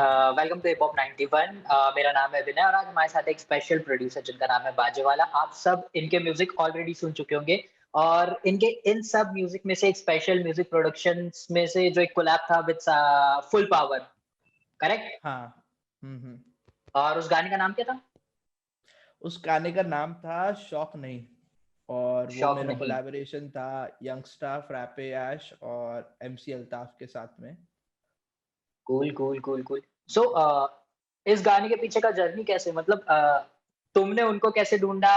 Welcome to hip hop 91। मेरा नाम है विनय और आज हमारे साथ एक स्पेशल प्रोड्यूसर जिनका नाम है बाजेवाला। आप सब इनके म्यूजिक ऑलरेडी सुन चुके होंगे और इनके इन सब म्यूजिक में से एक स्पेशल म्यूजिक प्रोडक्शंस में से जो एक कोलैब था विद फुल पावर, करेक्ट? हाँ। और उस गाने का नाम क्या था? उस गाने का नाम था शौक नहीं। और वो शौक मेरा नहीं। कोलैबोरेशन था यंगस्टा, फ्रैपे ऐश और एमसी अल्ताफ के साथ में। Cool cool cool cool. So इस गाने के पीछे का जर्नी कैसे, मतलब तुमने उनको कैसे ढूंढा,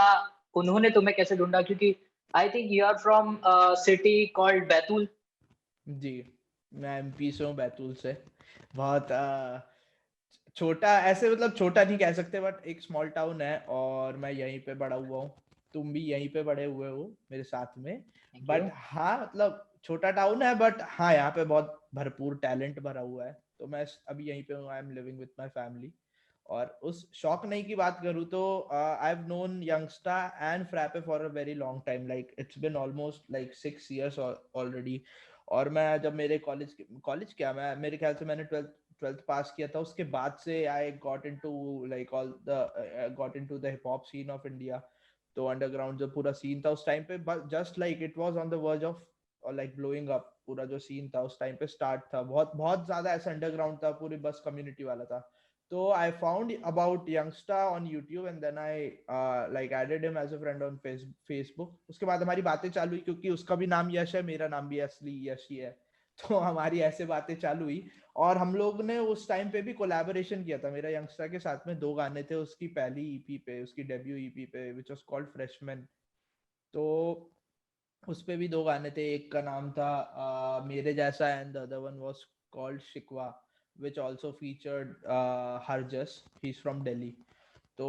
उन्होंने तुम्हें कैसे ढूंढा? क्योंकि I think you are from city called Betul. जी, मैं एमपी से हूँ, बैतूल से। बहुत छोटा, ऐसे मतलब छोटा नहीं कह सकते, बट एक स्मॉल टाउन है और मैं यहीं पे बड़ा हुआ हूँ। तुम भी यहीं पे बड़े हुए हो मेरे साथ में। Thank you. बट हाँ, मतलब छोटा टाउन है, बट हाँ यहाँ पे बहुत भरपूर टैलेंट भरा हुआ है। तो मैं अभी यहीं पे हूँ, I am living with my family. और उस शौक नहीं की बात करूँ तो I have known youngster and frappe for a very long time, like it's been almost like 6 years already. और मैं जब मेरे कॉलेज क्या, मैं मेरे ख्याल से मैंने ट्वेल्थ पास किया था, उसके बाद से I got into like all the got into the hip hop scene of India. तो अंडरग्राउंड जो पूरा सीन था उस टाइम पे, just like it was on the verge of और लाइक ब्लोइंग अप। पूरा जो सीन था उस टाइम पे स्टार्ट था, बहुत बहुत ज्यादा ऐसा अंडरग्राउंड था, पूरी बस कम्युनिटी वाला था। तो I found about Youngsta on YouTube and then I like added him as a friend on Facebook. उसके बाद हमारी बातें चालू हुई, क्योंकि उसका भी नाम यश है, मेरा नाम भी असली यश ही है। तो हमारी ऐसे बातें चालू हुई और हम लोग ने उस टाइम पे भी कोलैबोरेशन किया था मेरा यंगस्टर के साथ में। 2 गाने थे उसकी पहली ईपी पे, उसकी डेब्यू ईपी पे, विच वाज कॉल्ड फ्रेशमैन। तो उस पे भी 2 गाने थे, एक का नाम था मेरे जैसा and the other one was called शिकवा, which also featured Harjas. He's from Delhi. तो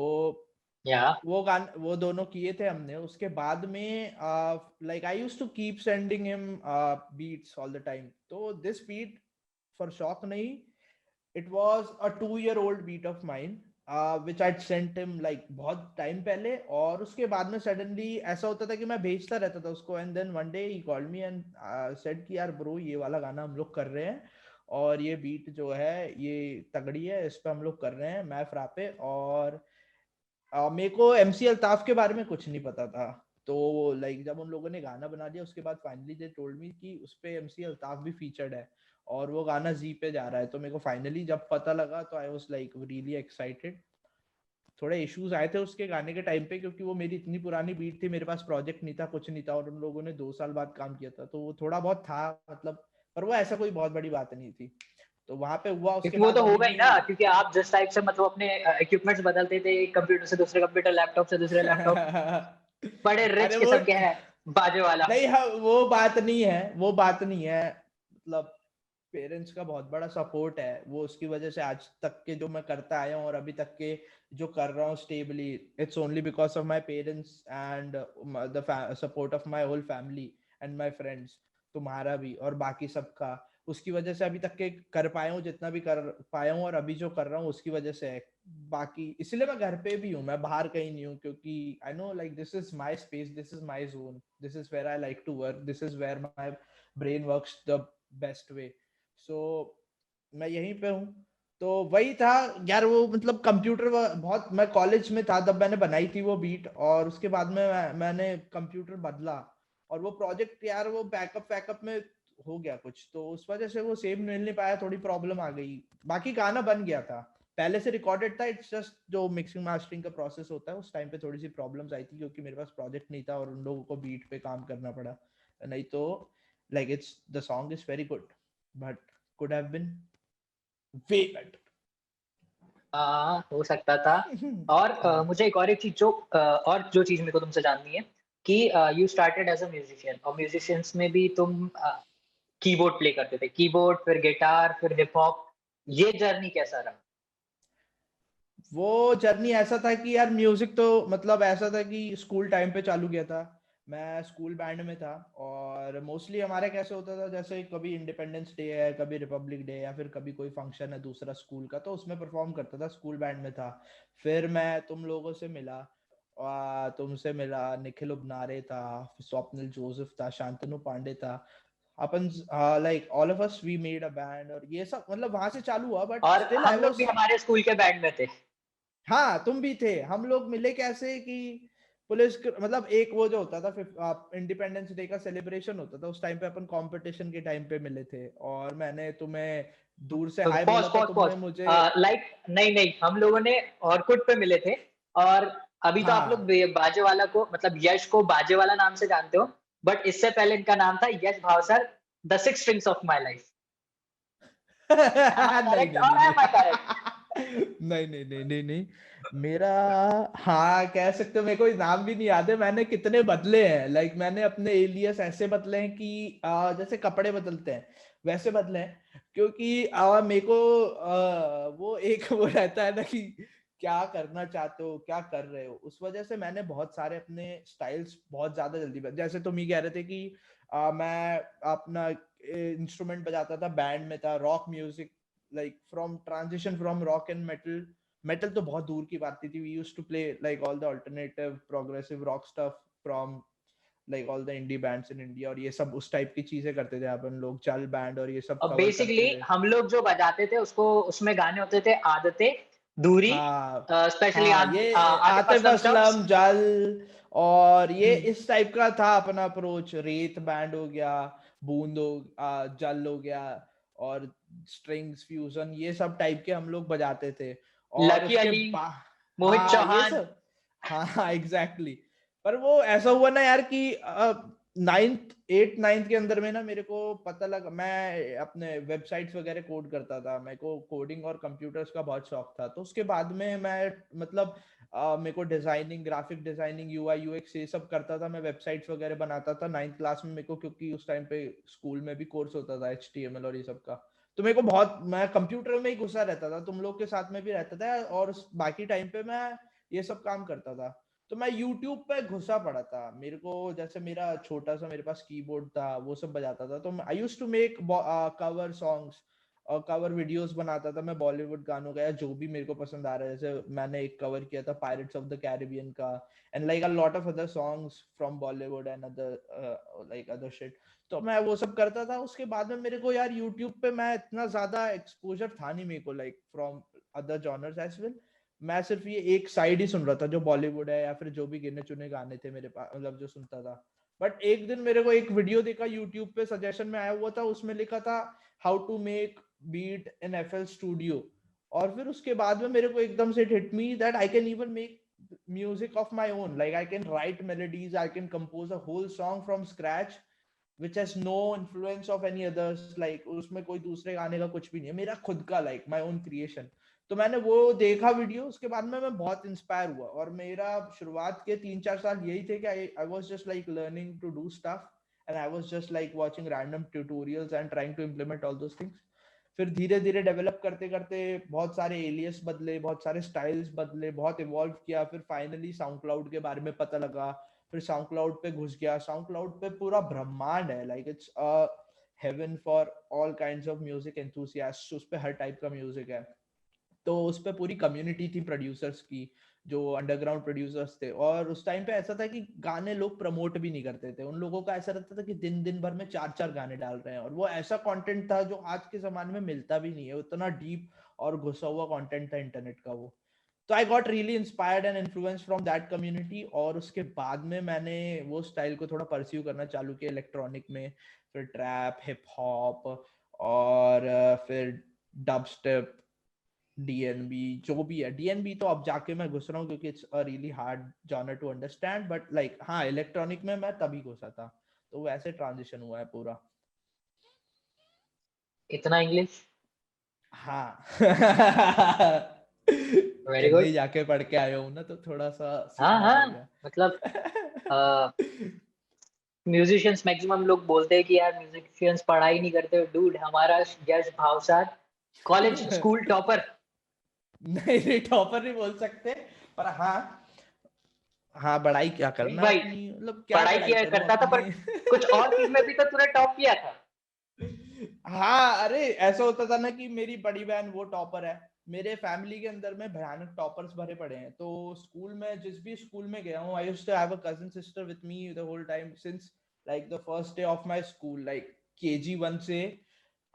या वो दोनों किए थे हमने। उसके बाद में like I used to keep sending him beats all the time. तो दिस बीट फॉर शौक नहीं, it was a 2 year old beat of mine, which I'd sent him like बहुत टाइम पहले। और उसके बाद में सडनली ऐसा होता था कि मैं भेजता रहता था उसको, and then one day he called me and said कि यार ब्रो, ये वाला गाना हम लोग कर रहे हैं और ये बीट जो है ये तगड़ी है, इस पे हम लोग कर रहे हैं, मैं फ्रापे। और मेरे को एमसी अल्ताफ के बारे में कुछ नहीं पता था। तो लाइक जब उन लोगों ने गाना बना दिया उसके बाद फाइनली दे टोल्ड मी कि उस पे एमसी अल्ताफ भी फीचर्ड है और वो गाना जी पे जा रहा है। तो मेरे को फाइनली जब पता लगा तो I was like really excited. थोड़े इश्यूज आए थे उसके गाने के टाइम पे, क्योंकि वो मेरी इतनी पुरानी बीट थी, मेरे पास प्रोजेक्ट नहीं था, कुछ नहीं था, और उन लोगों ने 2 साल बाद काम किया था, तो वो थोड़ा बहुत था मतलब। पर वो ऐसा कोई बहुत बड़ी बात नहीं थी। तो वहां पे हुआ, उसके क्योंकि वो बाद तो अभी होगा ही भी। ना, क्योंकि आप जिस टाइप से मतलब अपने इक्विपमेंट्स बदलते थे, एक कंप्यूटर से दूसरे कंप्यूटर, लैपटॉप से दूसरे लैपटॉप, बड़े रिच अरे वो किस्म के हैं बाजे वाला। नहीं, हाँ वो बात नहीं है, वो बात नहीं है। मतलब पेरेंट्स का बहुत बड़ा सपोर्ट है, वो उसकी वजह से आज तक के जो मैं करता आया हूँ और अभी तक के जो कर रहा हूँ stably, it's only because of my parents and the support of my whole family and my friends. तुम्हारा भी और बाकी सबका, उसकी वजह से अभी तक के कर पाया हूँ, जितना भी कर पाया हूँ, और अभी जो कर रहा हूँ उसकी वजह से है। बाकी इसलिए मैं घर पे भी हूँ, मैं बाहर कहीं नहीं हूँ, क्योंकि I know like this is my space, this is my zone, this is where I like to work, this is where my brain works the best way. So मैं यहीं पे हूँ। तो वही था यार, वो मतलब कंप्यूटर बहुत, मैं कॉलेज में था तब मैंने बनाई थी वो बीट, और उसके बाद में मैंने कंप्यूटर बदला और वो प्रोजेक्ट यार वो बैकअप वैकअप में हो गया कुछ, तो उस वजह से वो सेव मिल नहीं पाया, थोड़ी प्रॉब्लम आ गई। बाकी गाना बन गया था, पहले से रिकॉर्डेड था, इट्स जस्ट जो मिक्सिंग मास्टरिंग का प्रोसेस होता है उस टाइम पे थोड़ी सी प्रॉब्लम्स आई थी, क्योंकि मेरे पास प्रोजेक्ट नहीं था और उन लोगों को बीट पे काम करना पड़ा। नहीं तो like it's the song is very good, but could have been way better. हाँ, हो सकता था। और मुझे एक चीज जो और जो चीज मेरे को तुमसे जाननी है कि you started as a musician, और म्यूजिशियंस में भी तुम कीबोर्ड प्ले करते थे, कीबोर्ड फिर गिटार फिर हिप हॉप। ये जर्नी कैसा रहा? वो जर्नी ऐसा था कि यार म्यूजिक तो मतलब ऐसा था कि स्कूल टाइम पे चालू किया था। मैं स्कूल बैंड में था और मोस्टली हमारे कैसे होता था, जैसे कभी इंडिपेंडेंस डे है, कभी रिपब्लिक डे, या फिर कभी कोई फंक्शन है दूसरा स्कूल का, तो उसमें परफॉर्म करता था, स्कूल बैंड में था। फिर मैं तुम लोगों से मिला, तुमसे मिला, निखिल उबनारे था, स्वप्निल जोसेफ था, शांतनु पांडे था। अपन like all of us we made a band और ये सब मतलब वहां से चालू हुआ बट और स्टिल आई हम लोग वाज भी हमारे स्कूल के बैंड में थे। हाँ तुम भी थे हम लोग मिले कैसे कि मतलब एक वो जो होता था इंडिपेंडेंस डे का सेलिब्रेशन होता था उस टाइम पे अपन कंपटीशन के टाइम पे मिले थे और मैंने तुम्हें दूर से हाय पॉज बोला था पॉज पॉज तुमने मुझे लाइक नहीं नहीं, हम लोगों ने ऑर्कुट पे मिले थे। और अभी तो आप लोग हाँ बाजे वाला को मतलब यश को बाजे वाला नाम से जानते हो, बट इससे पहले इनका नाम था Yash Bhavsar, the six strings of my life. Am I नहीं करेक्ट नहीं और नहीं एम आई करेक्ट? नहीं नहीं नहीं नहीं नहीं मेरा हाँ कह सकते हो मेरे को नाम भी नहीं याद है मैंने कितने बदले हैं लाइक मैंने अपने एलियस ऐसे बदले हैं कि जैसे कपड़े बदलते हैं वैसे बदले हैं क्योंकि मेरे को वो एक वो रहता है ना कि क्या करना चाहते हो क्या कर रहे हो उस वजह से मैंने बहुत सारे अपने स्टाइल्स बहुत ज्यादा जल्दी जैसे तुम ही कह रहे थे कि मैं अपना इंस्ट्रूमेंट बजाता था बैंड में था rock music like from transition from rock and metal तो बहुत दूर की बात थी we used to play like all the alternative progressive rock stuff from like all the indie bands in India और ये सब उस टाइप की चीजें करते थे अपन लोग चल बैंड और ये सब अब कवर बेसिकली करते थे हम लोग जो बजाते थे उसको उसमें गाने होते थे आदतें, दूरी, हाँ स्पेशली हाँ ये आतिफ आतिफ असलम स्टफ्स। असलम जल और ये इस टाइप का था अपना अप्रोच रेत बैंड हो गया बूंद जल हो गया और स्ट्रिंग्स फ्यूजन ये सब टाइप के हम लोग बजाते थे और लकी उसके अली, बाद मोहित हाँ ये चौहान। सब हाँ हाँ एग्जैक्टली पर वो ऐसा हुआ ना यार कि नाइन्थ एट नाइन्थ के अंदर में ना मेरे को पता लगा मैं अपने वेबसाइट्स वगैरह कोड करता था मेरे को कोडिंग और कंप्यूटर्स का बहुत शौक था तो उसके बाद में मैं मतलब मेरे को designing graphic designing UI UX ये सब करता था मैं वेबसाइट्स वगैरह बनाता था नाइन्थ क्लास में मेरे को क्योंकि उस टाइम पे स्कूल में भी कोर्स होता था HTML और ये सब का तो मेरे को बहुत मैं कंप्यूटर में ही घुसा रहता था तुम लोग के साथ में भी रहता था और बाकी टाइम पे मैं ये सब काम करता था तो मैं YouTube पे घुसा पड़ा था मेरे को जैसे मेरा छोटा सा मेरे पास कीबोर्ड था वो सब बजाता था तो I used to make cover songs और कवर वीडियोस बनाता था मैं बॉलीवुड गानों का या जो भी मेरे को पसंद आ रहा है जैसे मैंने एक कवर किया था पायरेट्स ऑफ द कैरिबियन का and like a lot of other songs from Bollywood and other like other shit तो मैं वो सब करता था उसके बाद में मेरे को यार यूट्यूब पे मैं इतना ज्यादा एक्सपोजर था नहीं मेरे को like from other genres as well मैं सिर्फ ये एक साइड ही सुन रहा था जो बॉलीवुड है या फिर जो भी गिने चुने गाने थे मेरे पास मतलब जो सुनता था बट एक दिन मेरे को एक वीडियो देखा यूट्यूब पे सजेशन में आया हुआ था उसमें लिखा था how to make beat in FL studio और फिर उसके बाद में मेरे को एकदम से hit me that I can even make music of my own like I can write melodies I can compose a whole song from scratch which has no influence of any others like उसमें कोई दूसरे गाने का कुछ भी नहीं है मेरा खुद का like my own creation तो मैंने वो देखा वीडियो उसके बाद में मैं बहुत इंस्पायर हुआ और मेरा शुरुआत के 3-4 साल यही थे कि I was just like learning to do stuff and I was just like watching random tutorials and trying to implement all those things फिर धीरे धीरे डेवलप करते करते बहुत सारे एलियस बदले बहुत सारे स्टाइल्स बदले बहुत इवॉल्व किया फिर फाइनली साउंड क्लाउड के बारे में पता लगा फिर साउंड क्लाउड पे घुस गया साउंड क्लाउड पे पूरा ब्रह्मांड है like it's a heaven for all kinds of music enthusiast उस पे हर टाइप का म्यूजिक है तो उस पे पूरी कम्युनिटी थी प्रोड्यूसर्स की जो अंडरग्राउंड प्रोड्यूसर्स थे और उस टाइम पे ऐसा था कि गाने लोग प्रमोट भी नहीं करते थे उन लोगों का ऐसा रहता था कि दिन दिन भर में 4-4 गाने डाल रहे हैं और वो ऐसा कंटेंट था जो आज के जमाने में मिलता भी नहीं है उतना डीप और घुसा हुआ कंटेंट था इंटरनेट का वो तो I got really inspired and influence from that community और उसके बाद में मैंने वो स्टाइल को थोड़ा परस्यू करना चालू किया इलेक्ट्रॉनिक में फिर ट्रैप हिप हॉप और फिर डब स्टेप डीएनबी जो भी है डीएनबी तो अब जाके मैं घुस रहा हूँ क्योंकि it's a really hard genre to understand but like हाँ इलेक्ट्रॉनिक में मैं तभी घुसा था तो वैसे ट्रांजिशन हुआ है पूरा इतना इंग्लिश? हाँ वेरी दिल्ली गुड। जाके पढ़ के आया हूँ ना तो थोड़ा सा हाँ सीखना हाँ, पड़ेगा मतलब म्यूजिशियंस मैक्सिमम लोग बोलते हैं कि यार म्यूजिशियंस पढ़ाई नहीं करते। डूड, हमारा यश भावसार कॉलेज स्कूल टॉपर। नहीं नहीं टॉपर नहीं बोल सकते पर हाँ हाँ बड़ाई क्या नहीं करना भाई, अपनी मतलब क्या पढ़ाई बड़ाई किया करूं करता था पर अपनी कुछ और चीज में भी तो तूने टॉप किया था। हाँ अरे ऐसा होता था ना कि मेरी बड़ी बहन वो टॉपर है मेरे फैमिली के अंदर में भयानक टॉपर्स भरे पड़े हैं तो स्कूल में जिस भी स्कूल में गया हूँ I used to have a cousin sister with me the whole time since like the first day of my school like KG 1 से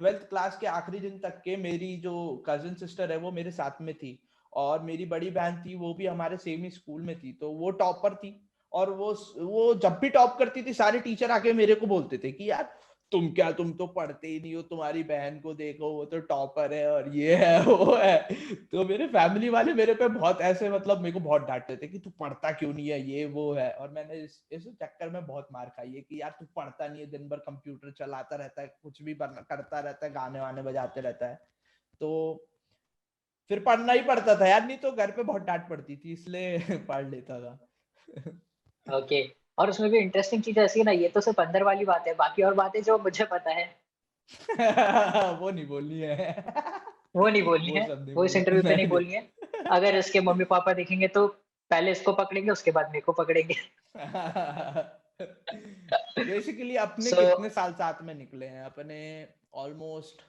12th क्लास के आखिरी दिन तक के मेरी जो कजिन सिस्टर है वो मेरे साथ में थी, और मेरी बड़ी बहन थी वो भी हमारे सेम ही स्कूल में थी, तो वो टॉपर थी। और वो जब भी टॉप करती थी सारे टीचर आके मेरे को बोलते थे कि यार तुम तो पढ़ते ही नहीं हो, तुम्हारी बहन को देखो वो तो टॉपर है और ये है वो है। तो मेरे फैमिली वाले मेरे पे बहुत ऐसे मतलब मेरे को बहुत डांटते थे कि तू पढ़ता क्यों नहीं है, ये वो है। और मैंने इस चक्कर में बहुत मार खाई है कि यार तू पढ़ता नहीं है, दिन भर कंप्यूटर चलाता रहता है, कुछ भी करता रहता है, गाने वाने बजाते रहता है। तो फिर पढ़ना ही पड़ता था यार, नहीं तो घर पे बहुत डांट पड़ती थी, इसलिए पढ़ लेता था। ओके। और उसमें भी इंटरेस्टिंग चीज ऐसी है ना, ये तो सिर्फ अंदर वाली बात है, बाकी और बातें जो मुझे पता है वो नहीं बोलनी है। वो नहीं बोलनी वो है, सब नहीं वो इस बोलनी, इंटरव्यू पे नहीं नहीं बोलनी है। अगर इसके मम्मी पापा देखेंगे तो पहले इसको पकड़ेंगे, उसके बाद मेरे को पकड़ेंगे। बेसिकली अपने सो कितने साल साथ में निकले हैं अपने, ऑलमोस्ट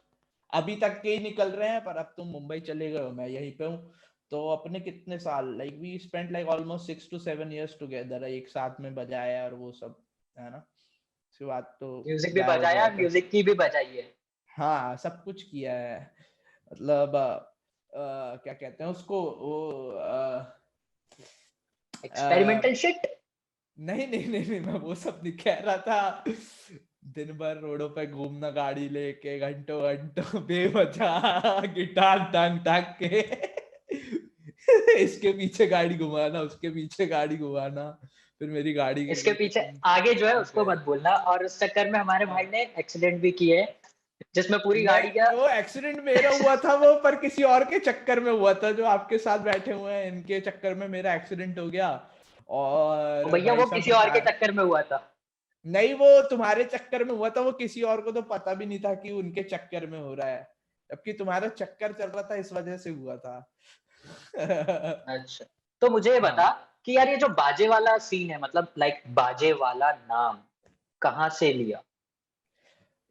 अभी तक के ही निकल रहे हैं, पर अब तुम मुंबई चले गए हो, मैं यहीं पे हूँ। तो अपने कितने साल, like we spent like almost 6 to 7 years together, एक साथ में बजाया और वो सब, है ना। उसके बाद तो म्यूजिक भी गायब हो बजाया, गया था। म्यूजिक की भी बजाई है। हाँ सब कुछ किया है, मतलब क्या कहते हैं उसको, वो एक्सपेरिमेंटल शिट। नहीं नहीं नहीं नहीं, मैं वो सब नहीं कह रहा था। दिन भर रोडों पे घूमना गाड़ी लेके, घंटों घंटों बेवजह गिटार टांग टांग के इसके पीछे गाड़ी घुमाना, उसके पीछे गाड़ी घुमाना, फिर मेरी गाड़ी गिर इसके गई तो पीछे तुम आगे जो है ठीक उसको है। मत बोलना, और उस चक्कर में हमारे भाई हाँ। ने एक्सीडेंट भी किए, जिसमें पूरी मैं गाड़ी का वो एक्सीडेंट मेरा हुआ था वो, पर किसी और के चक्कर में हुआ था, जो आपके साथ बैठे हुए हैं इनके चक्कर में मेरा एक्सीडेंट हो गया। और भैया भाई वो साहब किसी और के चक्कर में हुआ था। नहीं वो तुम्हारे चक्कर में हुआ था, वो किसी और को तो पता भी नहीं था कि उनके चक्कर में हो रहा है, जबकि तुम्हारा चक्कर चल रहा था इस वजह से हुआ था। अच्छा, तो मुझे ये बता हाँ कि यार ये जो बाजे वाला सीन है, मतलब लाइक बाजे वाला नाम कहाँ से लिया?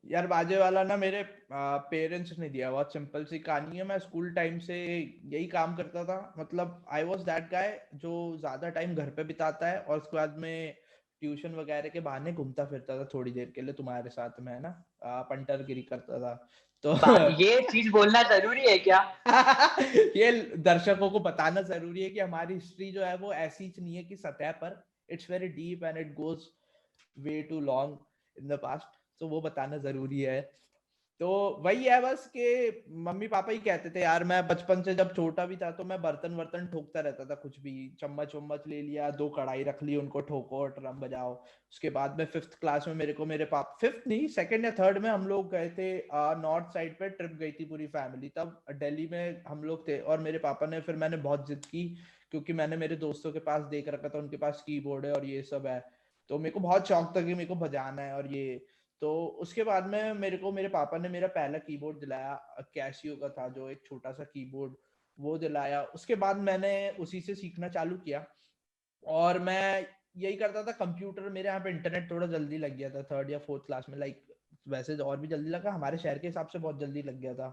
यार बाजे वाला ना मेरे पेरेंट्स ने दिया, बहुत सिंपल सी कहानी है। मैं स्कूल टाइम से यही काम करता था, मतलब आई वॉज दैट गाय जो ज्यादा टाइम घर पे बिताता है और उसके बाद में ट्यूशन वगैरह के बहाने घूमता फिरता था थोड़ी देर के लिए तुम्हारे साथ में, है ना, पंटरगिरी करता था तो ये चीज बोलना जरूरी है क्या? ये दर्शकों को बताना जरूरी है कि हमारी हिस्ट्री जो है वो ऐसी नहीं है कि सतह पर, it's very deep and it goes way too long in the past, तो वो बताना जरूरी है। तो वही है बस कि मम्मी पापा ही कहते थे यार, मैं बचपन से जब छोटा भी था तो मैं बर्तन वर्तन ठोकता रहता था, कुछ भी चम्मच वम्मच ले लिया, 2 कढ़ाई रख ली, उनको ठोको ड्रम बजाओ। उसके बाद में 5th क्लास में मेरे को मेरे पापा, 5th नहीं 2nd या 3rd में हम लोग गए थे नॉर्थ साइड पे, ट्रिप गई थी पूरी फैमिली, तब दिल्ली में हम लोग थे, और मेरे पापा ने, फिर मैंने बहुत जिद की क्योंकि मैंने मेरे दोस्तों के पास देख रखा था उनके पास कीबोर्ड है और ये सब है, तो मेरे को बहुत शौक था कि मेरे को बजाना है और ये। तो उसके बाद में मेरे को मेरे पापा ने मेरा पहला कीबोर्ड दिलाया, कैसियो का था जो एक छोटा सा कीबोर्ड, वो दिलाया। उसके बाद मैंने उसी से सीखना चालू किया, और मैं यही करता था। कंप्यूटर मेरे यहाँ पे इंटरनेट थोड़ा जल्दी लग गया था 3rd या 4th क्लास में, लाइक वैसे और भी जल्दी लगा, हमारे शहर के हिसाब से बहुत जल्दी लग गया था।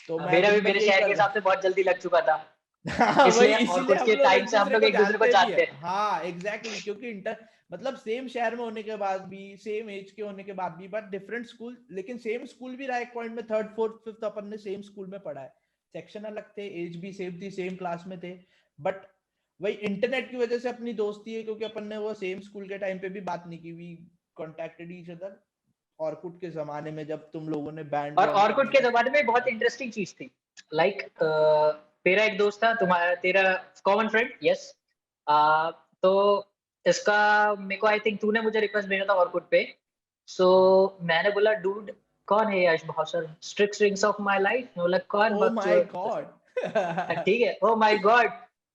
तो मैं मेरा भी दिन भर मेरे यही शहर के कर हिसाब से बहुत जल्दी लग चुका था, हाँ वही, इसलिए और इसीलिए कुछ हम के लोग टाइम एक से हम दूसरे लोग को एक दूसरे को जानते भी है। जानते हैं। हाँ एग्जैक्टली, क्योंकि इंटर मतलब सेम शहर में होने के बाद भी, सेम एज के होने के बाद भी, बट डिफरेंट स्कूल, लेकिन सेम स्कूल भी रहा एक पॉइंट में, 3rd 4th 5th अपन ने सेम स्कूल में पढ़ा है, सेक्शन अलग थे, एज भी सेम थी, सेम क्लास में थे, बट वही इंटरनेट की वजह से अपनी दोस्ती है, क्योंकि अपन ने वो सेम स्कूल के टाइम पे भी बात नहीं की, we contacted each other Orkut के जमाने में, जब तुम लोगों ने बैंड और ज्वाइन ऑर्कुट करने के का जमाने में बहुत किया। इंटरेस्टिंग चीज थी, लाइक तेरा एक दोस्त था, तुम्हारा तेरा कॉमन फ्रेंड, यस। तो इसका मेरे को आई थिंक तूने मुझे रिक्वेस्ट भेजा था ऑर्कुट पे। सो हाँ मैंने बोला डूड कौन है यश भाषण, strict rings of my life, बोला कौन ओ माय बकचोद। गॉड। ठीक है, ओ माय गॉड,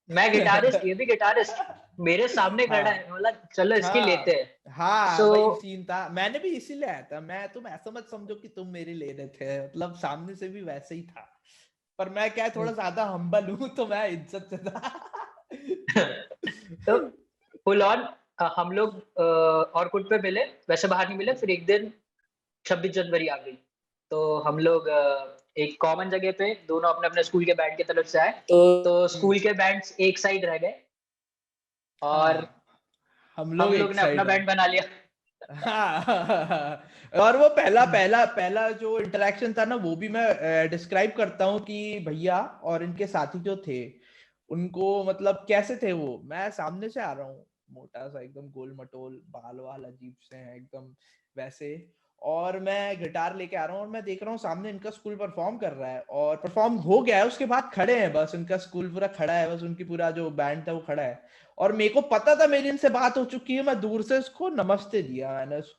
मैं गिटारिस्ट, ये भी गिटारिस्ट, मेरे सामने खड़ा हाँ है, बोला चलो इसकी लेते हाँ हैं। हाँ सो वही सीन था, मैंने भी इसीलिए आया था मैं, तुम ऐसा मत समझो कि तुम मेरे ले रहे थे, मतलब सामने से भी वैसे ही था, पर मैं क्या है, थोड़ा ज्यादा हम्बल हूँ तो मैं इज्जत से था। तो फुल ऑन हम लोग ऑर्कुट पे मिले, वैसे बाहर नहीं मिले। फिर एक दिन 26 जनवरी आ गई, तो हम लोग एक कॉमन जगह पे दोनों अपने अपने स्कूल के बैंड की तरफ से आए, तो स्कूल के बैंड्स एक साइड रह गए और हाँ हम लोग हम लोग एक ने अपना साइड है। बैंड बना लिया। हाँ, और वो पहला पहला पहला जो इंटरेक्शन था ना, वो भी मैं डिस्क्राइब करता हूँ कि भैया और इनके साथी जो थे उनको मतलब कैसे थे वो। मैं सामने से आ रहा हूँ, मोटा सा एकदम गोल मटोल, बाल वाल अजीब से हैं एकदम वैसे, और मैं गिटार लेके आ रहा हूँ और मैं देख रहा हूँ सामने इनका स्कूल परफॉर्म कर रहा है और परफॉर्म हो गया है, उसके बाद खड़े हैं बस, इनका स्कूल पूरा खड़ा है, बस उनकी पूरा जो बैंड था वो खड़ा है। और मेरे को पता था मेरी इनसे बात हो चुकी है, मैं दूर से उसको नमस्ते दिया,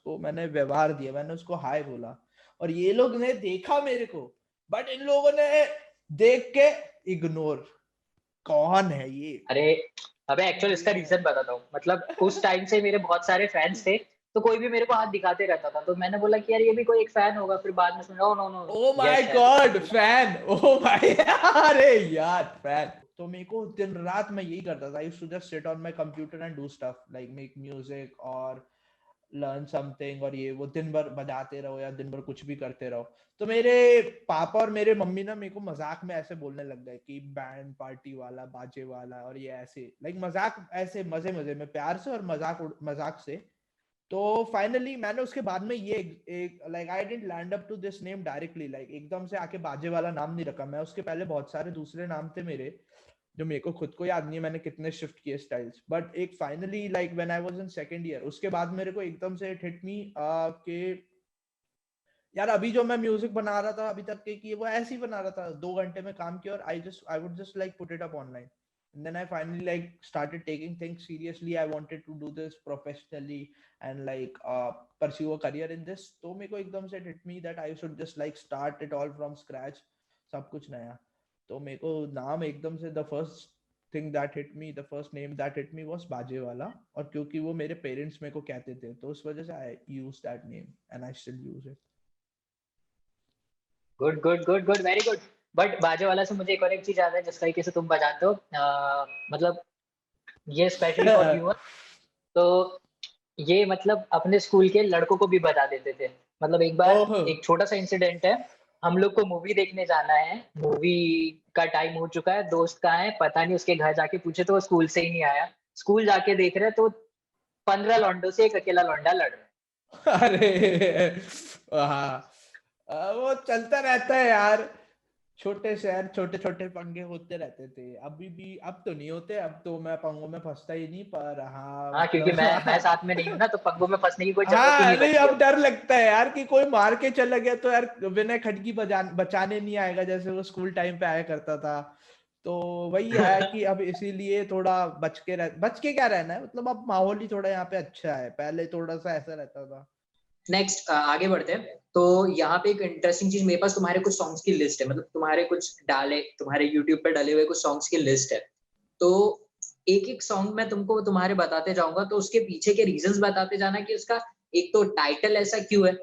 मैंने व्यवहार दिया, मैंने उसको हाय बोला, और ये लोग ने देखा मेरे को, बट इन लोगों ने देख के इग्नोर, कौन है ये। अरे अबे एक्चुअल इसका रीजन बताता हूँ। मतलब उस टाइम से मेरे बहुत सारे फैंस थे, तो कोई भी मेरे को हाथ दिखाते रहता था, तो मैंने बोला कि यार ये भी कोई एक फैन होगा। फिर बाद में सुना, नो नो ओ माय यश है, तो मैंने गॉड, बोला फैन, ओ माय अरे यार फैन। तो मेरे को दिन रात मैं यही करता था, I used to just sit on my computer and do stuff like make music और लर्न समथिंग, और ये वो दिन भर बजाते रहो या दिन भर कुछ भी करते रहो। तो मेरे पापा और मेरे मम्मी ना मेरे को मजाक में ऐसे बोलने लग गए कि बैंड पार्टी वाला, बाजे वाला, और ये ऐसे लाइक मजाक, ऐसे मजे मजे में, प्यार से और मजाक मजाक से। तो फाइनली मैंने उसके बाद में ये एक like I didn't land up to this name directly, like एकदम से आके बाजे वाला नाम नहीं रखा मैं, उसके पहले बहुत सारे दूसरे नाम थे मेरे जो मेरे को खुद को याद नहीं है मैंने कितने शिफ्ट किए स्टाइल्स, बट एक finally like when I was in second year, उसके बाद मेरे को एकदम से इट हिट मी कि यार अभी जो मैं म्यूजिक बना रहा था अभी तक के, कि वो ऐसे ही बना रहा था, 2 घंटे में काम किया और I would just like put it up online, and then I finally like started taking things seriously. I wanted to do this professionally and like pursue a career in this. तो मेरे को एकदम से hit me that I should just like start it all from scratch, सब कुछ नया। तो मेरे को नाम एकदम से the first thing that hit me, the first name that hit me was बाजे वाला, और क्योंकि वो मेरे पेरेंट्स मेरे को कहते थे तो उस वजह से I used that name and I still use it. Good good good good, very good. But बाजे वाला से मुझे एक और एक चीज याद है, जिस तरीके से तुम बजाते हो, मतलब ये स्पेशली फॉर व्यूअर। तो ये मतलब अपने स्कूल के लड़कों को भी बजा देते थे। मतलब एक बार ओह एक छोटा सा इंसिडेंट है। हम लोग को मूवी देखने जाना है, मूवी का टाइम हो चुका है, दोस्त कहाँ है पता नहीं, उसके घर जाके पूछे तो वो स्कूल से ही नहीं आया। स्कूल जाके देख रहे तो 15 लौंडों से एक अकेला लौंडा लड़ रहा है। अरे हाँ, वो चलता रहता है यार, छोटे शहर छोटे छोटे पंगे होते रहते थे, अभी भी, अब तो नहीं होते, अब तो मैं पंगों में फंसता ही नहीं, पर हाँ हाँ, क्योंकि मैं मतलब साथ में नहीं हूं ना, तो पंगों में फंसने की कोई जरूरत ही हाँ नहीं नहीं, बची अब अब। डर लगता है यार कि कोई मार के चला गया तो यार विनय खटकी बचाने नहीं आएगा जैसे वो स्कूल टाइम पे आया करता था। तो वही है कि अब इसीलिए थोड़ा बच के क्या रहना है, मतलब अब माहौल ही थोड़ा यहाँ पे अच्छा है, पहले थोड़ा सा ऐसा रहता था। नेक्स्ट आगे बढ़ते हैं। तो यहाँ पे एक इंटरेस्टिंग चीज, मेरे पास तुम्हारे कुछ सॉन्ग्स की लिस्ट है, मतलब तुम्हारे कुछ डाले, तुम्हारे यूट्यूब पे डले हुए कुछ सॉन्ग्स की लिस्ट है। तो एक एक सॉन्ग मैं तुमको तुम्हारे बताते जाऊंगा, तो उसके पीछे के रीजंस बताते जाना कि उसका एक तो टाइटल ऐसा क्यों है,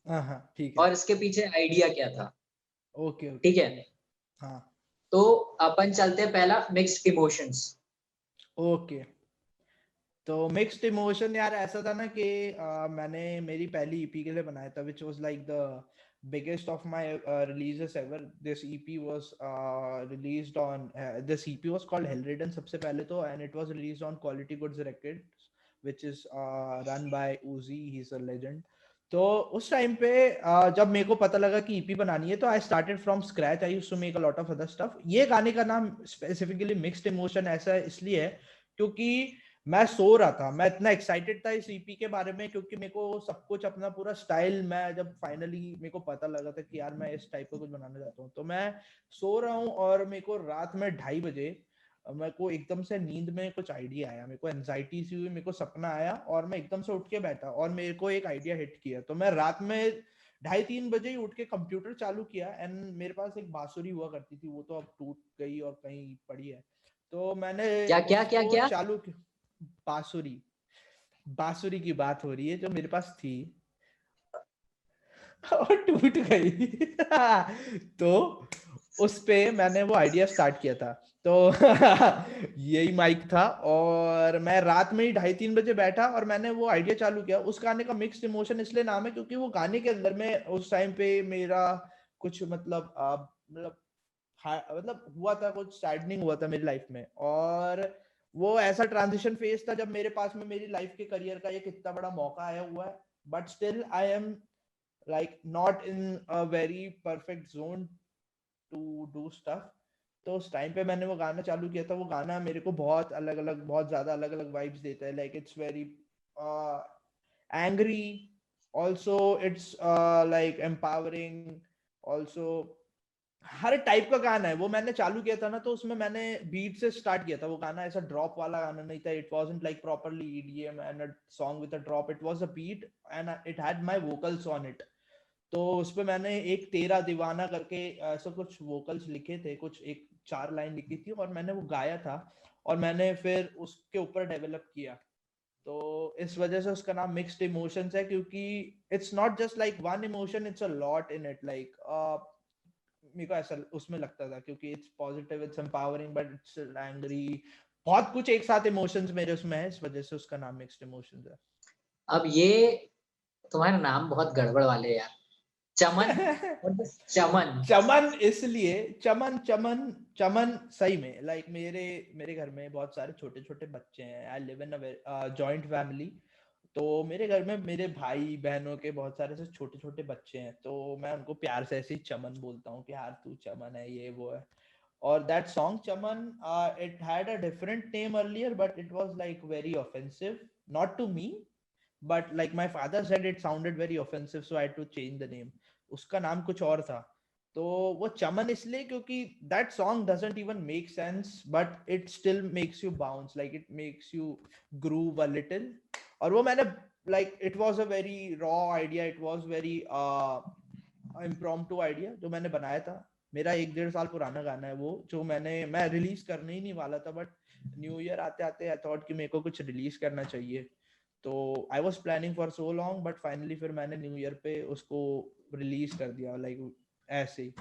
हाँ हाँ ठीक है। और इसके पीछे आइडिया क्या था। Okay okay. ठीक है, हाँ तो अपन चलते हैं पहला, मिक्स्ड इमोशंस। ओके। तो मिक्स्ड इमोशन यार ऐसा था ना कि मैंने मेरी पहली ईपी के लिए बनाया था, which was like the biggest of my releases ever. This EP was released on this EP was called Hellridden सबसे पहले तो, and it was released on Quality Goods Records, which is run by Uzi. He's a legend. तो उस time पे जब मेरे को पता लगा कि ईपी बनानी है, तो I started from scratch, I used to make a lot of other stuff. ये गाने का नाम स्पेसिफिकली मिक्स्ड इमोशन ऐसा इसलिए है क्योंकि मैं सो रहा था, मैं इतना एक्साइटेड था इस ईपी के बारे में, क्योंकि मेरे को सब कुछ अपना पूरा स्टाइल, मैं जब फाइनली मेरे को पता लगा था कि यार मैं इस टाइप का कुछ बनाने जाता हूँ, तो मैं सो रहा हूँ और मेरे को रात में 2:30 बजे मेरे को एकदम से नींद में कुछ आइडिया आया, मेरे को एंजाइटी सी हुई, मेरे को सपना आया और मैं एकदम से उठ के बैठा और मेरे को एक आइडिया हिट किया। तो मैं रात में 2:30-3 बजे ही उठ के कंप्यूटर चालू किया, एंड मेरे पास एक बांसुरी हुआ करती थी, वो तो अब टूट गई और कहीं पड़ी है, तो मैंने क्या क्या क्या उसको क्या? चालू किया। बांसुरी, बांसुरी की बात हो रही है जो मेरे पास थी और टूट गई। तो उस पे मैंने वो आइडिया स्टार्ट किया था, तो यही माइक था, और मैं रात में ही 2:30-3 बजे बैठा और मैंने वो आइडिया चालू किया। उस गाने का मिक्स्ड इमोशन इसलिए नाम है क्योंकि वो गाने के अंदर में उस टाइम पे मेरा कुछ मतलब मतलब हुआ था, कुछ सैडनिंग हुआ था मेरी लाइफ में, और वो ऐसा ट्रांजिशन फेज था जब मेरे पास में मेरी लाइफ के करियर का एक इतना बड़ा मौका आया हुआ है, but still I am like not in a very perfect zone to do stuff. तो उस टाइम पे मैंने वो गाना चालू किया था. वो गाना मेरे को बहुत अलग अलग, बहुत ज्यादा अलग अलग वाइब्स देता है. Like it's very angry, also it's like empowering, also her type का गाना है. वो मैंने चालू किया था ना, तो उसमें मैंने बीट से स्टार्ट किया था. वो गाना ऐसा ड्रॉप वाला गाना नहीं था. It wasn't like properly EDM and a song with a drop. It was a beat and it had my vocals on it. तो उसपे मैंने एक तेरा दीवाना करके ऐसा कुछ वोकल्स लिखे थे, कुछ एक 4 लाइन लिखी थी, और मैंने वो गाया था, और मैंने फिर उसके ऊपर डेवलप किया. तो इस वजह से उसका नाम मिक्स्ड इमोशंस है, क्योंकि it's not just like one emotion, it's a lot in it. Like मेरे को ऐसा उसमें लगता था, क्योंकि it's positive, it's empowering, but it's angry, बहुत कुछ एक साथ इमोशंस मेरे उसमें है. इस वजह से उसका नाम मिक्स्ड इमोशंस है. अब ये तुम्हारे नाम बहुत गड़बड़ वाले हैं यार. चमन और चमन. चमन इसलिए चमन चमन चमन सही में लाइक मेरे घर में बहुत सारे छोटे छोटे बच्चे हैं. I live in a joint family. तो मेरे घर में मेरे भाई बहनों के बहुत सारे से छोटे छोटे बच्चे हैं. तो मैं उनको प्यार से ऐसे ही चमन बोलता हूँ कि यार तू चमन है, ये वो है. और that song Chaman, it had a different name earlier, but it was like very offensive, not to me, but like my father said it sounded very offensive, so I had to change the name. उसका नाम कुछ और था. तो वो चमन इसलिए क्योंकि that song doesn't even make sense, but it still makes you bounce, like it makes you groove a little. और वो मैंने like it was a very raw idea, it was very impromptu idea जो मैंने बनाया था. मेरा 1-1.5 साल पुराना गाना है वो, जो मैं रिलीज करने ही नहीं वाला था, बट न्यू ईयर आते आते आई थॉट कि मेरे को कुछ रिलीज करना चाहिए. तो I was planning for so long, but finally फिर मैंने न्यू ईयर पे उसको रिलीज कर दिया, लाइक ऐसे ही.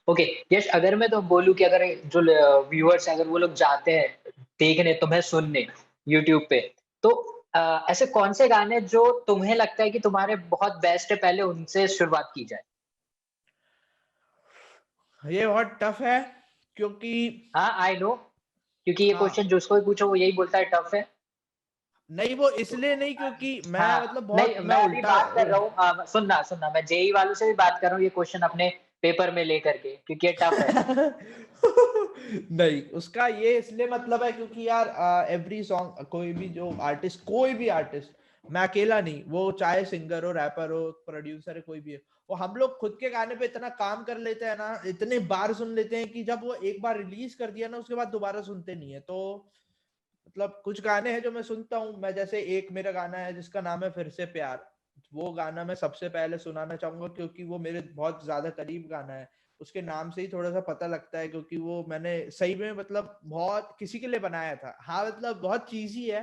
ओके यश, अगर मैं तो बोलूं कि अगर जो व्यूअर्स अगर वो लोग जाते हैं देखने तुम्हें सुनने यूट्यूब पे, तो ऐसे कौन से गाने जो तुम्हें लगता है कि तुम्हारे बहुत बेस्ट है, पहले उनसे शुरुआत की जाए? ये बहुत टफ है क्योंकि हाँ आई नो, क्योंकि ये हाँ, क्वेश्चन जिसको भी पूछो वो यही बोलता है टफ है. नहीं वो इसलिए नहीं क्योंकि मैं हाँ मतलब नहीं, बहुत मैं मैं भी उल्टा बात कर रहा हूँ, सुनना सुनना, मैं जेई वालों से भी बात कर रहा हूँ ये क्वेश्चन अपने पेपर में लेकर के, क्योंकि ये टफ है. नहीं, उसका ये इसलिए मतलब है क्योंकि यार एवरी सॉन्ग, कोई भी जो आर्टिस्ट, कोई भी आर्टिस्ट, मैं अकेला नहीं, वो चाहे सिंगर हो, रैपर हो, प्रोड्यूसर है, कोई भी है, वो हम लोग खुद के गाने पे इतना काम कर लेते हैं ना, इतने बार सुन लेते हैं कि जब वो एक बार रिलीज कर दिया ना, उसके बाद दोबारा सुनते नहीं है. तो मतलब कुछ गाने हैं जो मैं सुनता हूँ. मैं जैसे एक मेरा गाना है जिसका नाम है फिर से प्यार. वो गाना मैं सबसे पहले सुनाना चाहूंगा क्योंकि वो मेरे बहुत ज्यादा करीब गाना है. उसके नाम से ही थोड़ा सा पता लगता है, क्योंकि वो मैंने सही में मतलब बहुत किसी के लिए बनाया था. हाँ मतलब बहुत चीजी है,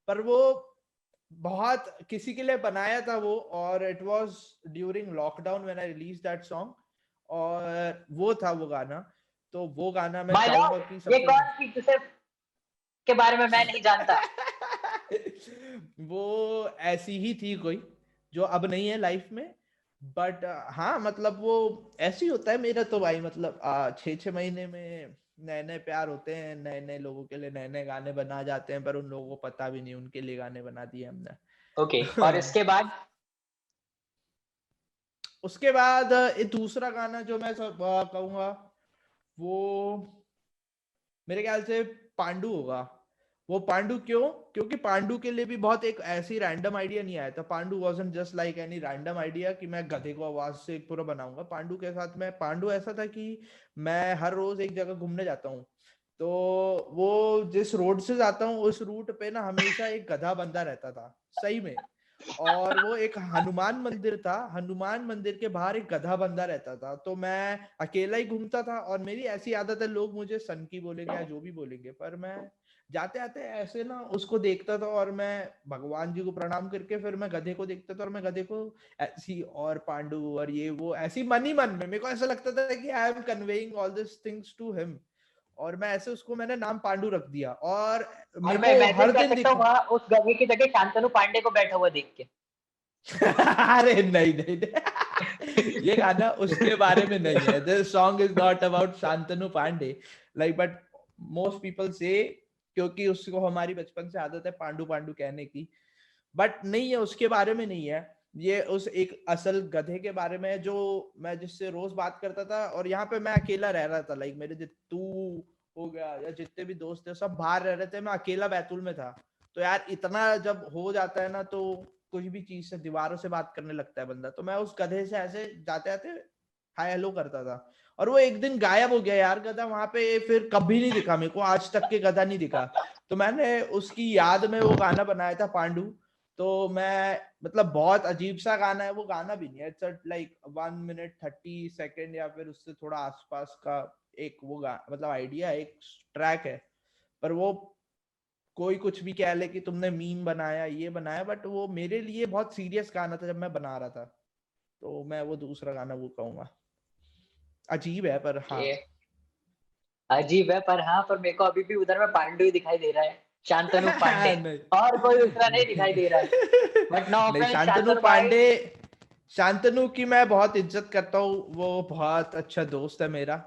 पर वो बहुत किसी के लिए बनाया था वो. और it was during lockdown when I release that song, और वो था वो गाना. तो वो गाना मैं माय चाहूंगा लॉर्ड, कि ये सबसे कौन सी जिसे के बारे में मैं नहीं जानता? वो ऐसी ही थी कोई, जो अब नहीं है लाइफ में. बट हाँ मतलब वो ऐसे ही होता है मेरा तो भाई. मतलब 6-6 महीने में नए नए प्यार होते हैं, नए नए लोगों के लिए नए नए गाने बना जाते हैं, पर उन लोगों को पता भी नहीं उनके लिए गाने बना दिए हमने. ओके और इसके बाद? उसके बाद ये दूसरा गाना जो मैं कहूंगा, वो मेरे ख्याल से पांडु होगा. वो पांडु क्यों? क्योंकि पांडु के लिए भी बहुत एक ऐसी रैंडम आइडिया नहीं आया था. Pandu wasn't just like any random idea कि मैं गधे को आवाज से पूरा बनाऊंगा. पांडु के साथ में पांडु ऐसा था कि मैं हर रोज एक जगह घूमने जाता हूँ, तो वो जिस रोड से जाता हूँ उस रूट पे ना हमेशा एक गधा बंधा रहता था, सही में. और वो एक हनुमान मंदिर था, हनुमान मंदिर के बाहर एक गधा बंधा रहता था. तो मैं अकेला ही घूमता था, और मेरी ऐसी आदत है, लोग मुझे सनकी बोलेंगे या जो भी बोलेंगे, पर मैं जाते आते ऐसे ना उसको देखता था, और मैं भगवान जी को प्रणाम करके फिर मैं गधे को देखता था, और मैं गधे को ऐसी और पांडु और ये वो ऐसी मन ही मन में मेरे को ऐसा लगता था कि I am conveying all this things to him. और मैं ऐसे उसको मैंने नाम पांडु रख दिया, और और मेरे मैं को इमेजिन हर कर दिन सकता हूँ वहां उस गधे की जगह शांतनु पांडे को बैठा हुआ देख के. अरे नहीं नहीं, नहीं. ये गाना उसके बारे में नहीं है. This song is not about Shantanu Pandey, like, but most people से क्योंकि उसको हमारी बचपन से आदत है पांडु पांडु कहने की, बट नहीं है, उसके बारे में नहीं है। ये उस एक असल गधे के बारे में है जो मैं जिससे रोज बात करता था, और यहाँ पे मैं अकेला रह रहा था। लाइक मेरे तू हो गया या जितने भी दोस्त थे सब बाहर रह रहे थे, मैं अकेला बैतूल में था। तो यार इतना जब हो जाता है ना, तो कुछ भी चीज से दीवारों से बात करने लगता है बंदा। तो मैं उस गधे से ऐसे जाते जाते हाय हेलो करता था, और वो एक दिन गायब हो गया यार गधा वहां पे, फिर कभी नहीं दिखा मेरे को, आज तक के गधा नहीं दिखा। तो मैंने उसकी याद में वो गाना बनाया था पांडु। तो मैं मतलब बहुत अजीब सा गाना है, वो गाना भी नहीं है, इट्स लाइक 1 मिनट 30 सेकेंड या फिर उससे थोड़ा आसपास का एक वो मतलब आइडिया, एक ट्रैक है। पर वो कोई कुछ भी कह ले कि तुमने मीम बनाया ये बनाया, बट वो मेरे लिए बहुत सीरियस गाना था जब मैं बना रहा था। तो मैं वो दूसरा गाना वो कहूंगा। अजीब है पर हाँ। ये अजीब है पर हाँ, पर मेरे को अभी भी उधर में पांडु ही दिखाई दे रहा है, शांतनु पांडे, नहीं और कोई दूसरा नहीं दिखाई दे रहा है। बट नो नहीं, ऑफेंस शांतनु शांतनु भाई। पांडे, शांतनु की मैं बहुत इज्जत करता हूँ, वो बहुत अच्छा दोस्त है मेरा।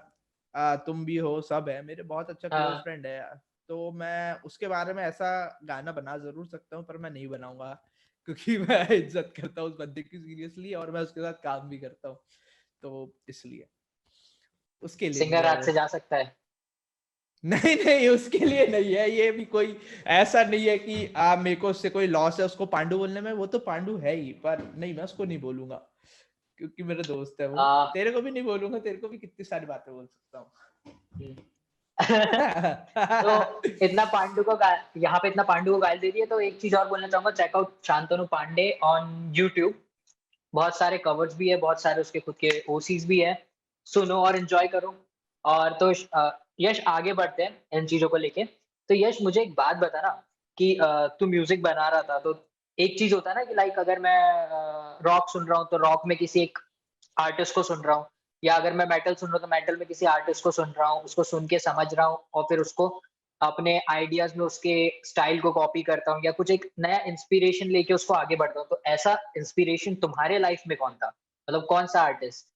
तुम भी हो, सब है, मेरे बहुत अच्छा क्लोज हाँ, फ्रेंड है। तो मैं उसके बारे में ऐसा गाना बना जरूर सकता हूँ, पर मैं नहीं बनाऊंगा क्योंकि मैं इज्जत करता हूँ उस बंदे की सीरियसली, और मैं उसके साथ काम भी करता हूँ, तो इसलिए उसके लिए नहीं सिंगर है राज वो। से जा सकता है। नहीं नहीं, उसके लिए नहीं है, ये भी कोई ऐसा नहीं है कि मेरे को उससे कोई लॉस है उसको पांडु बोलने में, वो तो पांडु है ही, पर नहीं मैं उसको नहीं बोलूंगा क्योंकि मेरा दोस्त है वो। आ, तेरे को भी नहीं बोलूंगा, तेरे को भी कितनी सारी बातें बोल सकता हूँ। तो इतना पांडु को यहाँ पे इतना पांडु को गाली दे दिए, तो एक चीज और बोलना चाहूंगा, check out Shantanu Pandey on YouTube. बहुत सारे कवर्स भी है, बहुत सारे उसके खुद के ओसीज भी है, सुनो और एंजॉय करो। और तो यश आगे बढ़ते हैं इन चीजों को लेके। तो यश मुझे एक बात बता ना कि तू म्यूजिक बना रहा था, तो एक चीज होता है ना कि लाइक अगर मैं रॉक सुन रहा हूँ तो रॉक में किसी एक आर्टिस्ट को सुन रहा हूँ, या अगर मैं मेटल सुन रहा हूँ तो मेटल में किसी आर्टिस्ट को सुन रहा हूँ, उसको सुन के समझ रहा हूँ और फिर उसको अपने आइडियाज में उसके स्टाइल को कॉपी करता हूँ, या कुछ एक नया इंस्पिरेशन लेके उसको आगे बढ़ता हूँ। तो ऐसा इंस्पिरेशन तुम्हारे लाइफ में कौन था, मतलब कौन सा आर्टिस्ट?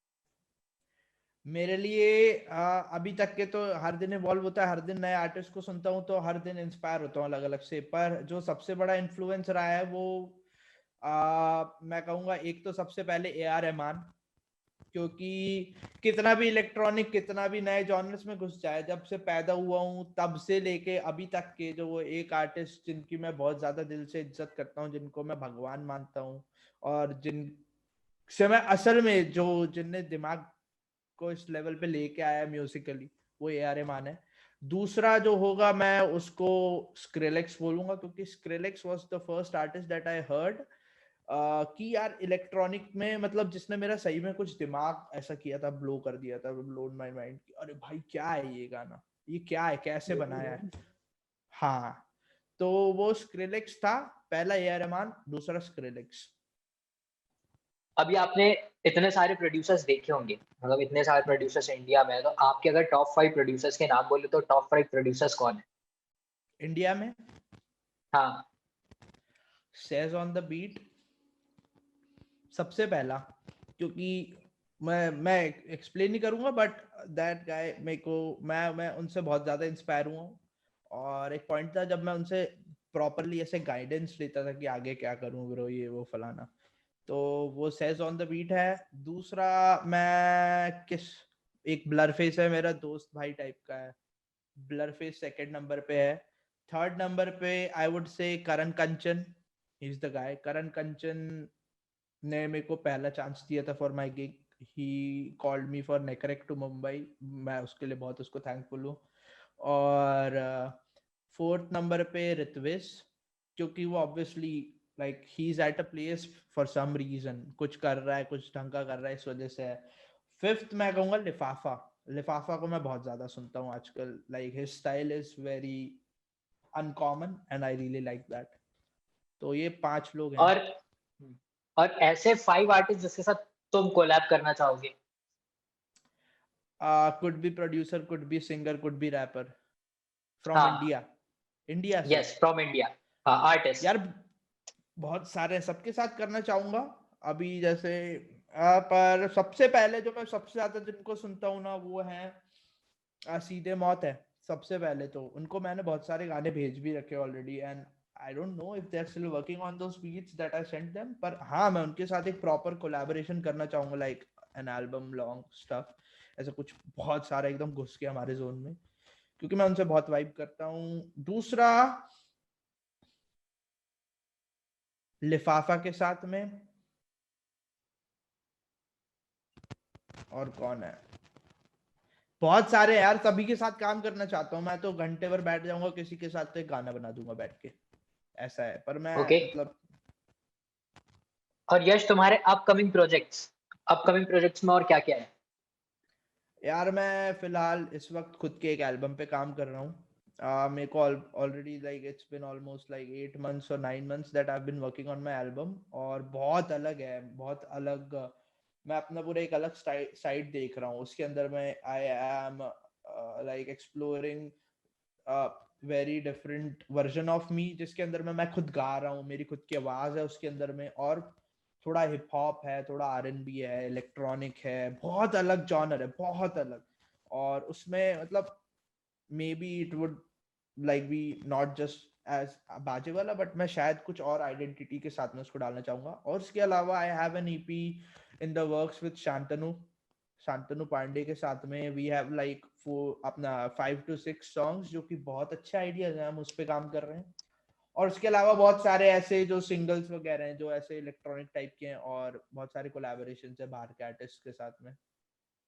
मेरे लिए अभी तक के तो हर दिन इवॉल्व होता है, हर दिन नए आर्टिस्ट को सुनता हूँ, तो हर दिन इंस्पायर होता हूँ अलग अलग से। पर जो सबसे बड़ा इन्फ्लुएंस रहा है वो मैं कहूँगा, एक तो सबसे पहले ए आर रहमान। क्योंकि कितना भी इलेक्ट्रॉनिक, कितना भी नए जॉनर्स में घुस जाए, जब से पैदा हुआ हूँ तब से लेके अभी तक के जो वो एक आर्टिस्ट जिनकी मैं बहुत ज्यादा दिल से इज्जत करता हूँ, जिनको मैं भगवान मानता हूँ, और जिन से मैं असल में जो जिनने दिमाग को इस लेवल पे लेके आया म्यूजिकली, वो ए आर रहमान है। दूसरा जो होगा मैं उसको स्क्रिलेक्स बोलूंगा, क्योंकि Skrillex was the first artist that I heard कि यार इलेक्ट्रॉनिक में, मतलब जिसने मेरा सही में कुछ दिमाग ऐसा किया था, ब्लो कर दिया था, ब्लोन माय माइंड, अरे भाई क्या है ये गाना, ये क्या है, कैसे बनाया है। हाँ, तो वो स्क्रिलेक्स था, पहला ए आर रहमान, दूसरा स्क्रिलेक्स। अभी आपने इतने सारे प्रोड्यूसर्स देखे होंगे, मतलब इतने सारे प्रोड्यूसर्स इंडिया में है, तो आपके अगर टॉप 5 प्रोड्यूसर्स के नाम बोले तो टॉप 5 प्रोड्यूसर्स कौन है? इंडिया में हाँ। सेज ऑन द बीट सबसे पहला, क्योंकि मैं एक्सप्लेन नहीं करूंगा, बट दैट गाय मेरे को, मैं उनसे बहुत ज्यादा इंस्पायर हुआ हूँ। और एक पॉइंट था जब मैं उनसे प्रॉपरली ऐसे गाइडेंस लेता था कि आगे क्या करूं ब्रो, ये वो फलाना, तो वो सेज ऑन द बीट है। दूसरा मैं किस, एक ब्लर फेस है, मेरा दोस्त भाई टाइप का है, ब्लर फेस सेकंड नंबर पे है। थर्ड नंबर पे I would say Karan Kanchan, he is the guy. करण कंचन ने मेरे को पहला चांस दिया था for my gig, he called me for नेकरेक टू मुंबई, मैं उसके लिए बहुत उसको थैंकफुल हूँ। और फोर्थ नंबर पे ऋत्विज, क्योंकि वो obviously like he is at a place for some reason, कुछ कर रहा है, कुछ ढंग का कर रहा है, इस वजह से है। फिफ्थ मैं कहूँगा लिफाफा, लिफाफा को मैं बहुत ज्यादा सुनता हूँ आजकल, like his style is very uncommon and I really like that. तो ये 5 लोग हैं। और और ऐसे 5 आर्टिस्ट जिसके साथ तुम कोलैब करना चाहोगे? Could be producer, could be singer, could be rapper from हाँ। इंडिया, इंडिया से। Yes, from India. हाँ, आर्टिस्ट। यार बहुत सारे, सबके साथ करना चाहूंगा अभी, जैसे पर सबसे पहले जो मैं सबसे ज्यादा जिनको सुनता हूँ ना, वो है सीधे मौत है, सबसे पहले तो उनको मैंने बहुत सारे गाने भेज भी रखे already, and I don't know if they are still working on those beats that I sent them, पर हाँ मैं उनके साथ एक प्रॉपर कोलैबोरेशन करना चाहूंगा, like an album long stuff, ऐसा कुछ बहुत सारा एकदम घुस के हमारे जोन में, क्योंकि मैं उनसे बहुत वाइब करता हूँ। दूसरा लिफाफा के साथ में, और कौन है, बहुत सारे यार, सभी के साथ काम करना चाहता हूँ मैं, तो घंटे भर बैठ जाऊंगा किसी के साथ तो एक गाना बना दूंगा बैठ के, ऐसा है। पर मैं ओके। मतलब और यश तुम्हारे अपकमिंग प्रोजेक्ट्स में और क्या क्या है? यार मैं फिलहाल इस वक्त खुद के एक एल्बम पे काम कर रहा हूँ। मेरे को already like it's been almost like 8 months और 9 months that I have been working on my album, और बहुत अलग है, बहुत अलग। मैं अपना पूरा एक अलग साइड देख रहा हूँ उसके अंदर। मैं I am like exploring very different version of me, जिसके अंदर मैं खुद गा रहा हूँ, मेरी खुद की आवाज है उसके अंदर में, और थोड़ा हिप हॉप है, थोड़ा R&B है, इलेक्ट्रॉनिक है, बहुत अलग जॉनर है, बहुत अलग। और उसमें मतलब maybe it would like be not just as बाजे वाला, बट मैं शायद कुछ और आइडेंटिटी के साथ में उसको डालना चाहूंगा। और उसके अलावा I have an EP in the works with Shantanu Pandey के साथ में। वी हैव लाइक अपना 5 to 6 सॉन्ग्स, जो कि बहुत अच्छे आइडियाज हैं, हम उस पर काम कर रहे हैं। और उसके अलावा बहुत सारे ऐसे जो सिंगल्स वगैरह हैं जो ऐसे इलेक्ट्रॉनिक टाइप के हैं, और बहुत सारे कोलैबोरेशन है बाहर के आर्टिस्ट के साथ में,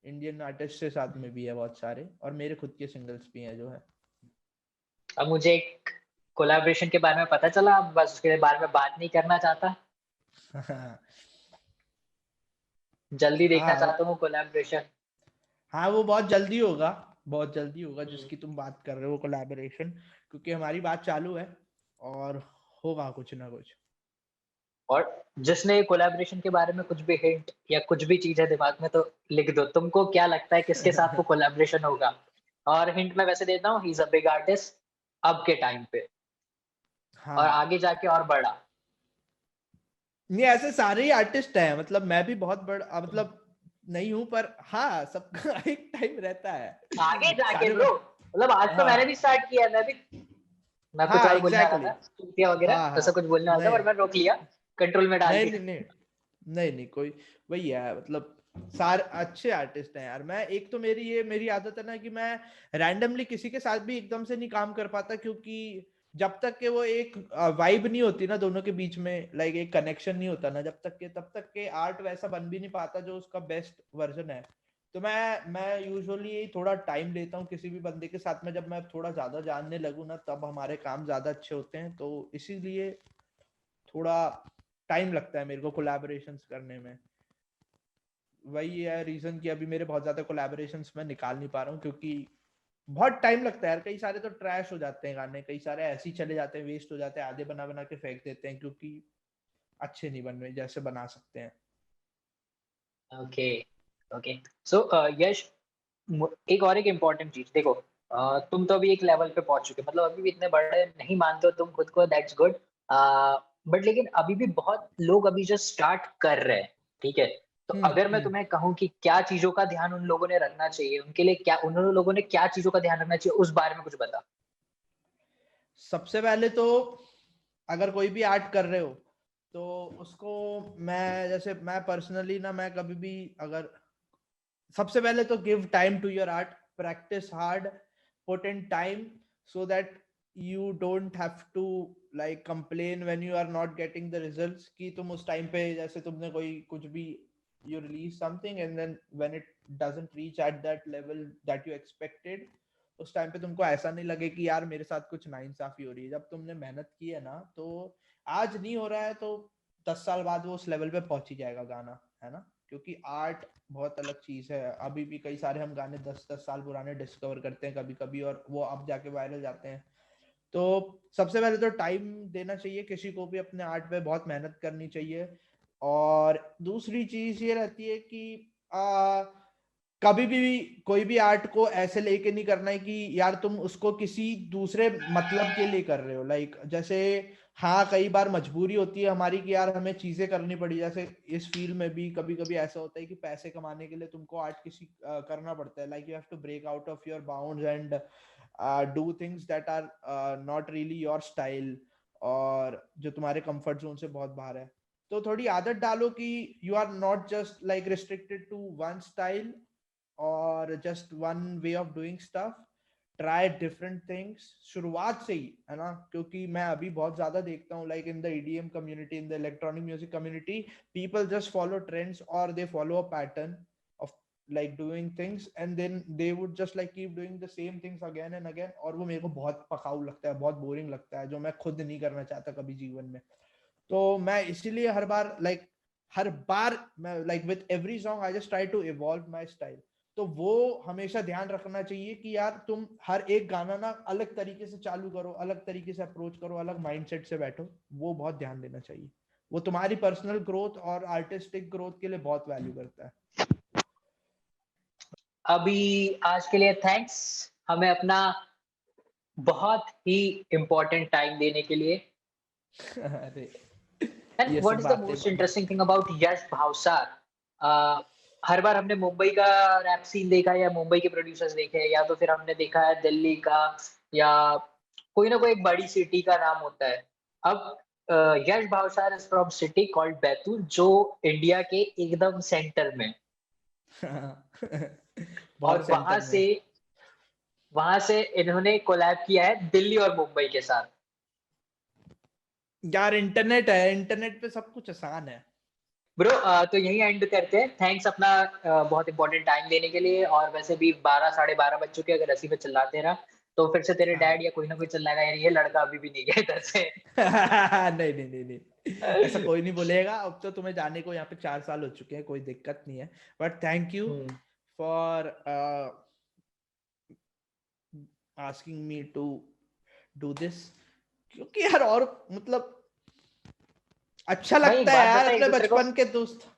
इंडियन आर्टिस्ट के साथ में भी है बहुत सारे, और मेरे खुद के सिंगल्स भी हैं जो है। अब मुझे एक कोलैबोरेशन के बारे में पता चला, अब बस उसके बारे में बात नहीं करना चाहता, जल्दी देखना हाँ चाहता हूँ कोलैबोरेशन। हाँ, वो बहुत जल्दी होगा, बहुत जल्दी होगा हम्म। जिसकी तुम बात कर रहे हो कोलैबोरेशन, क्योंकि हमारी बात चालू है और होगा कुछ ना कुछ। और जिसने कोलैबोरेशन के बारे में कुछ भी हिंट या कुछ भी चीज है दिमाग में तो लिख दो, तुमको क्या लगता है किसके साथ वो कोलैबोरेशन होगा? और हिंट मैं वैसे देता हूँ, he is a big artist अब के टाइम पे, और हाँ, आगे जाके और बड़ा। ये ऐसे सारे ही आर्टिस्ट हैं, मतलब मैं भी बहुत बड़ा मतलब नहीं हूँ, पर हाँ सबका एक टाइम रहता है। आगे जाके सारे ब्रो, मतलब आज तो मैंने भी हाँ स्टार्ट किया है, मैं कुछ हाँ और बोलने वाला एग्जैक्टली था, चूतिया वगैरह हाँ ऐसा हाँ। कुछ बोलने वाला था, नहीं पर मैं रोक लिया, कंट्रोल में डाल नहीं दिया। नहीं नहीं नहीं नहीं, कोई वही है, मतलब सारे अच्छे आर्टिस्ट हैं यार। मैं एक तो मेरी आदत है ना कि मैं रैंडमली किसी के साथ भी एकदम से नहीं काम कर पाता, क्योंकि जब तक के वो एक वाइब नहीं होती ना दोनों के बीच में, लाइक एक कनेक्शन नहीं होता ना, तब तक के आर्ट वैसा बन भी नहीं पाता जो उसका बेस्ट वर्जन है। तो मैं यूजुअली थोड़ा टाइम लेता हूँ किसी भी बंदे के साथ में, जब मैं थोड़ा ज्यादा जानने लगूँ ना तब हमारे काम ज्यादा अच्छे होते हैं, तो इसीलिए थोड़ा टाइम लगता है मेरे को कोलैबोरेशंस करने में। वही है रीजन कि अभी मेरे बहुत ज्यादा कोलैबोरेशंस मैं निकाल नहीं पा रहा हूँ, क्योंकि बहुत टाइम लगता है यार। कई सारे तो ट्रैश हो जाते हैं गाने, कई सारे ऐसे ही चले जाते हैं, वेस्ट हो जाते हैं, आधे बना बना के फेंक देते हैं, क्योंकि अच्छे नहीं बन रहे जैसे बना सकते हैं। ओके। ओके। सो यश, एक इम्पोर्टेंट चीज देखो, तुम तो अभी एक लेवल पे पहुंच चुके, मतलब अभी भी इतने बड़े नहीं मानते हो तुम खुद को, दैट्स गुड। बट लेकिन अभी भी बहुत लोग अभी जो स्टार्ट कर रहे हैं, ठीक है, तो अगर मैं हम्म। तुम्हें कहूँ कि क्या चीजों का ध्यान उन लोगों ने रखना चाहिए, उनके लिए क्या, उन लोगों ने क्या चीजों का ध्यान रखना चाहिए, उस बारे में कुछ बता। सबसे पहले तो अगर कोई भी आर्ट कर रहे हो तो उसको, मैं जैसे मैं पर्सनली ना, मैं कभी भी अगर, सबसे पहले तो give time to your art, practice hard, put in time, so that you don't have to like complain when you are not getting the results, कि तुम उस टाइम पे जैसे तुमने कोई कुछ भी, you release something and then when it doesn't reach at that level that you expected, उस टाइम पे तुमको ऐसा नहीं लगे कि यार मेरे साथ कुछ नाइंसाफी हो रही है। जब तुमने मेहनत की है ना, तो आज नहीं हो रहा है तो 10 साल बाद वो उस लेवल पे पहुंच ही जाएगा गाना, है ना? क्योंकि आर्ट बहुत अलग चीज है। अभी भी कई सारे हम गाने 10-10 साल पुराने डिस्कवर करते हैं कभी कभी, और वो अब जाके वायरल जाते हैं। तो सबसे पहले तो टाइम देना चाहिए किसी को भी, अपने आर्ट पे बहुत मेहनत करनी चाहिए। और दूसरी चीज ये रहती है कि कभी भी कोई भी आर्ट को ऐसे लेके नहीं करना है कि यार तुम उसको किसी दूसरे मतलब के लिए कर रहे हो, लाइक जैसे हाँ कई बार मजबूरी होती है हमारी कि यार हमें चीजें करनी पड़ी, जैसे इस फील्ड में भी कभी कभी ऐसा होता है कि पैसे कमाने के लिए तुमको आर्ट किसी करना पड़ता है, like you have to break out of your bounds and do things that are not really your style और जो तुम्हारे कंफर्ट जोन से बहुत बाहर है। तो थोड़ी आदत डालो कि you are not just like restricted to one style और just one way of doing stuff. Try different things शुरुआत से ही, है ना, क्योंकि मैं अभी बहुत ज्यादा देखता हूँ like in the EDM community, in the electronic music community, people just follow trends और they follow a pattern of like doing things and then they would just like keep doing the same things again and again, और वो मेरे को बहुत पकाऊ लगता है, बहुत boring लगता है, जो मैं खुद नहीं करना चाहता कभी जीवन में। तो मैं इसीलिए हर बार मैं like with every song I just try to evolve my style. तो वो हमेशा ध्यान रखना चाहिए कि यार तुम हर एक गाना ना अलग तरीके से चालू करो, अलग तरीके से अप्रोच करो, अलग माइंडसेट से बैठो, वो बहुत ध्यान देना चाहिए। वो तुम्हारी पर्सनल ग्रोथ और आर्टिस्टिक ग्रोथ के लिए बहुत वैल्यू करता है। अभी आज के लिए थैंक्स, हमें अपना बहुत ही इम्पोर्टेंट टाइम देने के लिए। अरे and what is the most interesting thing about Yash Bhavsar, हर बार हमने मुंबई का रैप सीन देखा या मुंबई के प्रोड्यूसर्स देखे, या तो फिर हमने देखा है दिल्ली का, या कोई ना कोई एक बड़ी सिटी का नाम होता है। अब Yash Bhavsar is from city called Betul, जो इंडिया के एकदम सेंटर में और वहां से इन्होंने कोलैब किया है दिल्ली और मुंबई के साथ। यार इंटरनेट है, इंटरनेट पे सब कुछ आसान है ब्रो। तो यही एंड करते हैं। थैंक्स अपना बहुत इंपॉर्टेंट टाइम देने के लिए। और वैसे भी 12 साढ़े 12 बज चुके, अगर ऐसे में चिल्लाते रहा तो फिर से तेरे डैड या कोई ना कोई चिल्लाएगा, यार ये लड़का अभी भी नहीं गया इधर से। नहीं नहीं नहीं नहीं, ऐसा कोई नहीं बोलेगा। अब तो तुम्हें जाने को यहाँ पे 4 साल हो चुके हैं, कोई दिक्कत नहीं है। But thank you for asking me to do this, क्योंकि यार और मतलब अच्छा लगता है यार अपने बचपन के दोस्त